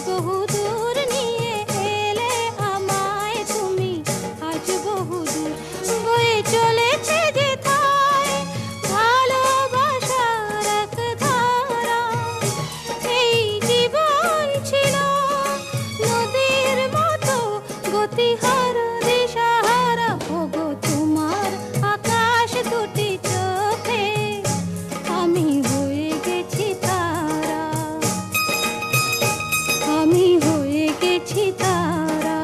বহুদূর নিয়ে এলে আমায় তুমি, আজ বহুদূর বয়ে চলেছে যেথায় ভালোবাসার এক ধারা। এই জীবন ছিল নদীর মতো গতিহারা দিশাহারা, ওগো তোমার আকাশ দুটি চোখে আমি হয়ে গেছি তারা, আমি হয়ে গেছি তারা,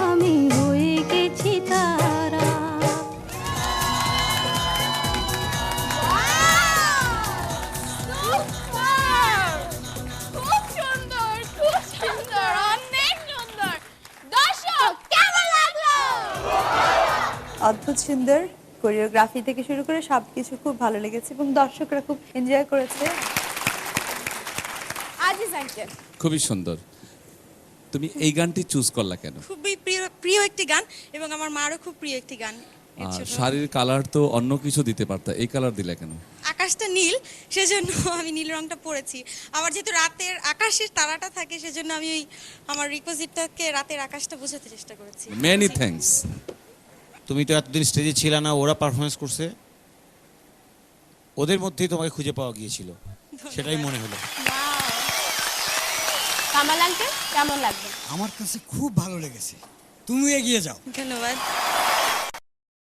আমি হয়ে গেছি তারা। খুব সুন্দর, খুব সুন্দর, অনেক সুন্দর। দর্শক কেমন লাগলো? অদ্ভুত সুন্দর কোরিওগ্রাফি থেকে শুরু করে সবকিছু খুব ভালো লেগেছে এবং দর্শকরা খুব এনজয় করেছে। আজিজ আঙ্কেল, খুবই সুন্দর। তুমি এই গানটি চুজ করলা কেন? খুবই প্রিয় একটি গান এবং আমার মারও খুব প্রিয় একটি গান। এর আর জন্য শাড়ির কালার তো অন্য কিছু দিতে পারতা, এই কালার দিলা কেন? আকাশটা নীল, সেজন্য আমি নীল রংটা পরেছি। আবার যেহেতু রাতের আকাশের তারাটা থাকে, সেজন্য আমি ওই আমার রিকোয়েস্টটাকে রাতের আকাশটা বোঝাতে চেষ্টা করেছি। Many thanks. তুমি তো এতদিন স্টেজে ছিল না, ওরা পারফরমেন্স করছে, ওদের মধ্যেই তোমাকে খুঁজে পাওয়া গিয়েছিল, সেটাই মনে হলো। কামাল আঙ্কেল কেমন লাগলো? আমার কাছে খুব ভালো লেগেছে, তুমি এগিয়ে যাও। ধন্যবাদ।